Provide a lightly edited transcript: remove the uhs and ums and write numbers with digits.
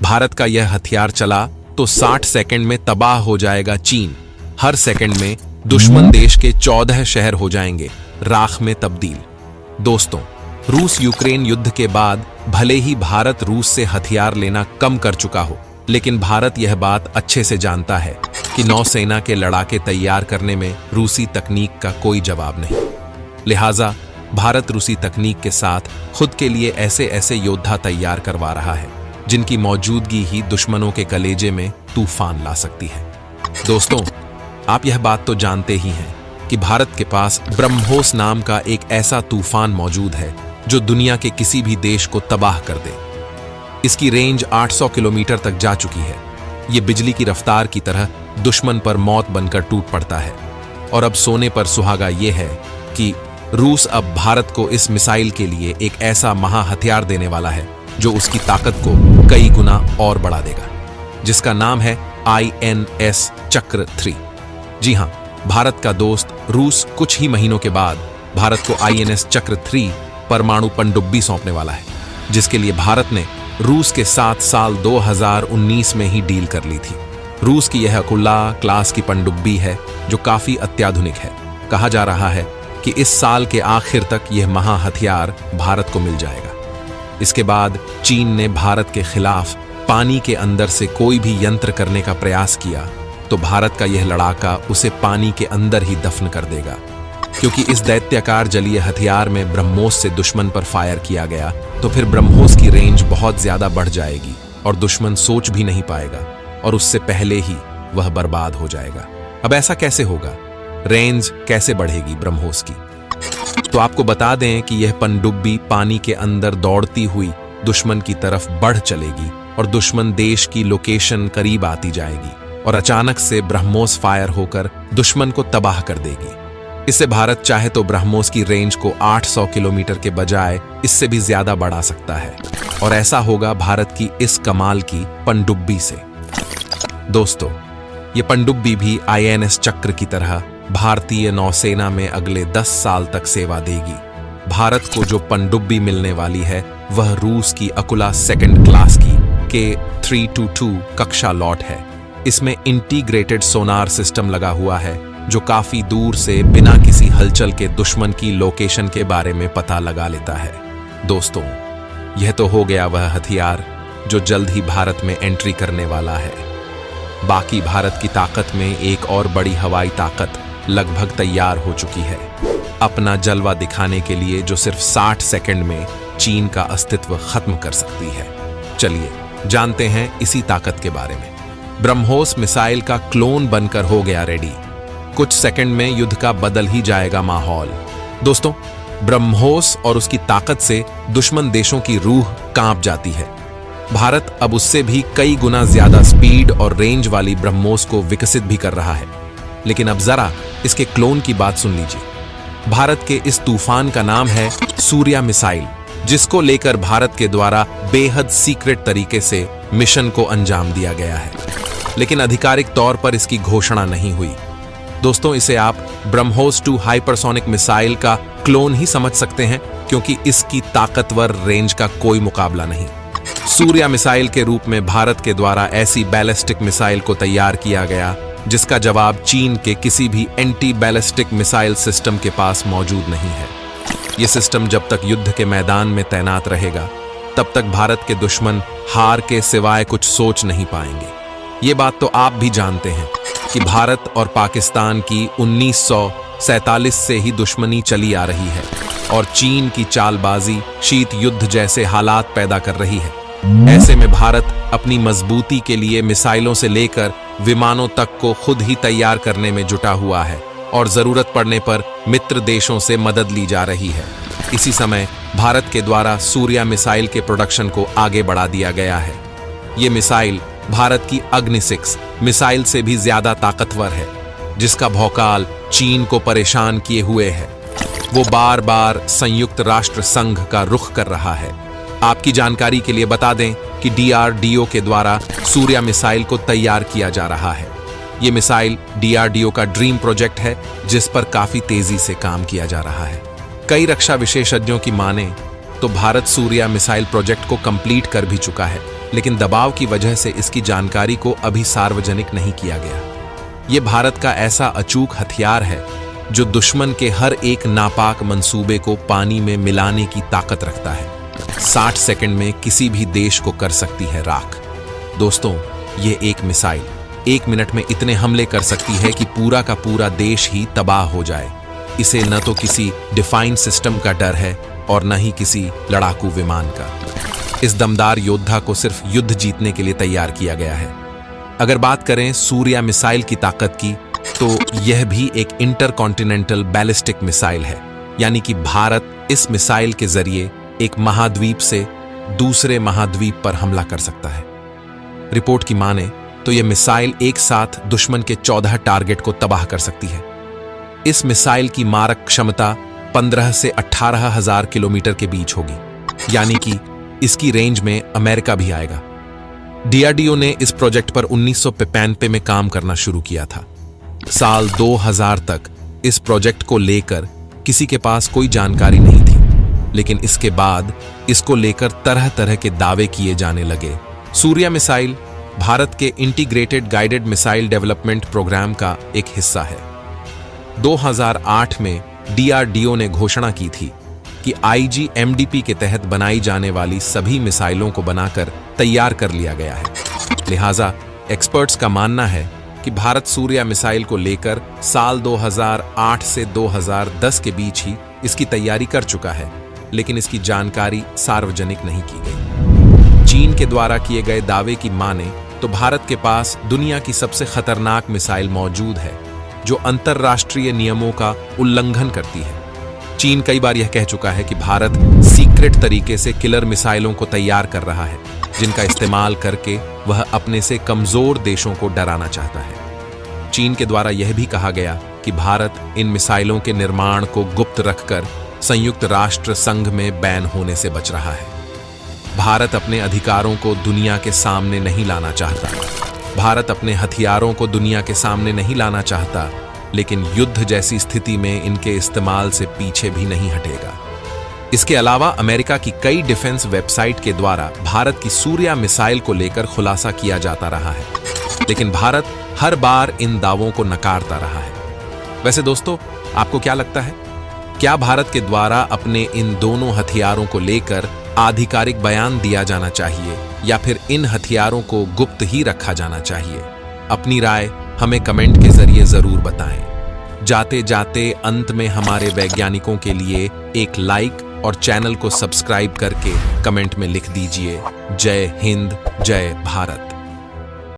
भारत का यह हथियार चला तो 60 सेकंड में तबाह हो जाएगा चीन। हर सेकंड में दुश्मन देश के 14 शहर हो जाएंगे राख में तब्दील। दोस्तों, रूस यूक्रेन युद्ध के बाद भले ही भारत रूस से हथियार लेना कम कर चुका हो, लेकिन भारत यह बात अच्छे से जानता है कि नौसेना के लड़ाके तैयार करने में रूसी तकनीक का कोई जवाब नहीं। लिहाजा भारत रूसी तकनीक के साथ खुद के लिए ऐसे ऐसे योद्धा तैयार करवा रहा है जिनकी मौजूदगी ही दुश्मनों के कलेजे में तूफान ला सकती है। दोस्तों, आप यह बात तो जानते ही हैं कि भारत के पास ब्रह्मोस नाम का एक ऐसा तूफान मौजूद है जो दुनिया के किसी भी देश को तबाह कर दे। इसकी रेंज 800 किलोमीटर तक जा चुकी है। ये बिजली की रफ्तार की तरह दुश्मन पर मौत बनकर टूट पड़ता है। और अब सोने पर सुहागा ये है कि रूस अब भारत को इस मिसाइल के लिए एक ऐसा महा हथियार देने वाला है जो उसकी ताकत को कई गुना और बढ़ा देगा, जिसका नाम है INS चक्र 3। जी हां, भारत का दोस्त रूस कुछ ही महीनों के बाद भारत को INS चक्र 3 परमाणु पनडुब्बी सौंपने वाला है, जिसके लिए भारत ने रूस के साथ साल 2019 में ही डील कर ली थी। रूस की यह अकुल्ला क्लास की पनडुब्बी है जो काफी अत्याधुनिक है। कहा जा रहा है कि इस साल के आखिर तक यह महा हथियार भारत को मिल जाएगा। इसके बाद चीन ने भारत के खिलाफ पानी के अंदर से कोई भी यंत्र करने का प्रयास किया तो भारत का यह लड़ाका उसे पानी के अंदर ही दफन कर देगा, क्योंकि इस दैत्याकार जलीय हथियार में ब्रह्मोस से दुश्मन पर फायर किया गया तो फिर ब्रह्मोस की रेंज बहुत ज्यादा बढ़ जाएगी और दुश्मन सोच भी नहीं पाएगा और उससे पहले ही वह बर्बाद हो जाएगा। अब ऐसा कैसे होगा? रेंज कैसे बढ़ेगी ब्रह्मोस की? तो आपको बता दें कि यह पनडुब्बी पानी के अंदर दौड़ती हुई दुश्मन की तरफ बढ़ चलेगी और दुश्मन देश की लोकेशन करीब आती जाएगी और अचानक से ब्रह्मोस फायर होकर दुश्मन को तबाह कर देगी। इससे भारत चाहे तो ब्रह्मोस की रेंज को 800 किलोमीटर के बजाय इससे भी ज्यादा बढ़ा सकता है, और ऐसा होगा भारत की इस कमाल की पनडुब्बी से। दोस्तों, ये पनडुब्बी भी INS चक्र की तरह भारतीय नौसेना में अगले 10 साल तक सेवा देगी। भारत को जो पनडुब्बी मिलने वाली है वह रूस की अकुला सेकंड क्लास की K322 कक्षा लॉट है। इसमें इंटीग्रेटेड सोनार सिस्टम लगा हुआ है जो काफी दूर से बिना किसी हलचल के दुश्मन की लोकेशन के बारे में पता लगा लेता है। दोस्तों, यह तो हो गया वह हथियार जो जल्द ही भारत में एंट्री करने वाला है। बाकी भारत की ताकत में एक और बड़ी हवाई ताकत लगभग तैयार हो चुकी है, अपना जलवा दिखाने के लिए, जो सिर्फ 60 सेकंड में चीन का अस्तित्व खत्म कर सकती है। चलिए जानते हैं इसी ताकत के बारे में। ब्रह्मोस मिसाइल का क्लोन बनकर हो गया रेडी। कुछ सेकंड में युद्ध का बदल ही जाएगा माहौल। दोस्तों, ब्रह्मोस और उसकी ताकत से दुश्मन देशों की रूह कांप जाती है। भारत अब उससे भी कई गुना ज्यादा स्पीड और रेंज वाली ब्रह्मोस को विकसित भी कर रहा है। लेकिन अब जरा इसके क्लोन की बात सुन लीजिए। भारत के इस तूफान का नाम है सूर्या मिसाइल, जिसको लेकर भारत के द्वारा बेहद सीक्रेट तरीके से मिशन को अंजाम दिया गया है, लेकिन आधिकारिक तौर पर इसकी घोषणा नहीं हुई। दोस्तों, इसे आप ब्रह्मोस 2 हाइपरसोनिक मिसाइल का क्लोन ही समझ सकते हैं, क्योंकि इसकी ताकतवर रेंज का कोई मुकाबला नहीं। सूर्या मिसाइल के रूप में भारत के द्वारा ऐसी बैलिस्टिक मिसाइल को तैयार किया गया जिसका जवाब चीन के किसी भी एंटी बैलिस्टिक मिसाइल सिस्टम के पास मौजूद नहीं है। यह सिस्टम जब तक युद्ध के मैदान में तैनात रहेगा तब तक भारत के दुश्मन हार के सिवाय कुछ सोच नहीं पाएंगे। ये बात तो आप भी जानते हैं कि भारत और पाकिस्तान की 1947 से ही दुश्मनी चली आ रही है और चीन की चालबाजी शीत युद्ध जैसे हालात पैदा कर रही है। ऐसे में भारत अपनी मजबूती के लिए मिसाइलों से लेकर विमानों तक को खुद ही तैयार करने में जुटा हुआ है और जरूरत पड़ने पर मित्र देशों से मदद ली जा रही है। इसी समय भारत के द्वारा सूर्या मिसाइल के प्रोडक्शन को आगे बढ़ा दिया गया है। ये मिसाइल भारत की अग्नि 6 मिसाइल से भी ज्यादा ताकतवर है, जिसका भौकाल चीन को परेशान किए हुए है। वो बार बार संयुक्त राष्ट्र संघ का रुख कर रहा है। आपकी जानकारी के लिए बता दें कि DRDO के द्वारा सूर्या मिसाइल को तैयार किया जा रहा है। ये मिसाइल DRDO का ड्रीम प्रोजेक्ट है, जिस पर काफी तेजी से काम किया जा रहा है। कई रक्षा विशेषज्ञों की माने तो भारत सूर्या मिसाइल प्रोजेक्ट को कंप्लीट कर भी चुका है, लेकिन दबाव की वजह से इसकी जानकारी को अभी सार्वजनिक नहीं किया गया। ये भारत का ऐसा अचूक हथियार है जो दुश्मन के हर एक नापाक मंसूबे को पानी में मिलाने की ताकत रखता है। 60 सेकंड में किसी भी देश को कर सकती है राख। दोस्तों, ये एक मिसाइल 1 मिनट में इतने हमले कर सकती है कि पूरा का पूरा देश ही तबाह हो जाए। इसे न तो किसी डिफाइन सिस्टम का डर है और न ही किसी लड़ाकू विमान का। इस दमदार योद्धा को सिर्फ युद्ध जीतने के लिए तैयार किया गया है। अगर बात करें सूर्या मिसाइल की ताकत की, तो यह भी एक इंटरकॉन्टिनेंटल बैलिस्टिक मिसाइल है, यानी कि भारत इस मिसाइल के जरिए एक महाद्वीप से दूसरे महाद्वीप पर हमला कर सकता है। रिपोर्ट की माने तो यह मिसाइल एक साथ दुश्मन के 14 टारगेट को तबाह कर सकती है। इस मिसाइल की मारक क्षमता 15 से 18,000 किलोमीटर के बीच होगी, यानी कि इसकी रेंज में अमेरिका भी आएगा। डीआरडीओ ने इस प्रोजेक्ट पर 1995 में काम करना शुरू किया था। साल 2000 तक इस प्रोजेक्ट को लेकर किसी के पास कोई जानकारी नहीं थी, लेकिन इसके बाद इसको लेकर तरह तरह के दावे किए जाने लगे। सूर्या मिसाइल भारत के integrated guided missile development program का एक हिस्सा है। 2008 में डीआरडीओ ने घोषणा की थी कि आईजीएमडीपी के तहत बनाई जाने वाली सभी मिसाइलों को बनाकर तैयार कर लिया गया है। लिहाजा एक्सपर्ट्स का मानना है कि भारत सूर्या मिसाइल को लेकर साल 2008 से 2010 के बीच ही इसकी तैयारी कर चुका है, लेकिन इसकी जानकारी सार्वजनिक नहीं की गई। चीन के द्वारा किए गए दावे की माने तो भारत के पास दुनिया की सबसे खतरनाक मिसाइल मौजूद है, जो अंतर्राष्ट्रीय नियमों का उल्लंघन करती है। चीन कई बार यह कह चुका है कि भारत सीक्रेट तरीके से किलर मिसाइलों को तैयार कर रहा है, जिनका इस्तेमाल करके वह अपने से कमजोर देशों को डराना चाहता है। चीन के द्वारा यह भी कहा गया कि भारत इन मिसाइलों के निर्माण को गुप्त रखकर संयुक्त राष्ट्र संघ में बैन होने से बच रहा है। भारत अपने अधिकारों को दुनिया के सामने नहीं लाना चाहता। भारत अपने हथियारों को दुनिया के सामने नहीं लाना चाहता, लेकिन युद्ध जैसी स्थिति में इनके इस्तेमाल से पीछे भी नहीं हटेगा। इसके अलावा अमेरिका की कई डिफेंस वेबसाइट के द्वारा भारत की सूर्या मिसाइल को लेकर खुलासा किया जाता रहा है, लेकिन भारत हर बार इन दावों को नकारता रहा है। वैसे दोस्तों, आपको क्या लगता है? क्या भारत के द्वारा अपने इन दोनों हथियारों को लेकर आधिकारिक बयान दिया जाना चाहिए या फिर इन हथियारों को गुप्त ही रखा जाना चाहिए? अपनी राय हमें कमेंट के जरिए जरूर बताएं। जाते जाते अंत में हमारे वैज्ञानिकों के लिए एक लाइक और चैनल को सब्सक्राइब करके कमेंट में लिख दीजिए, जय हिंद, जय भारत।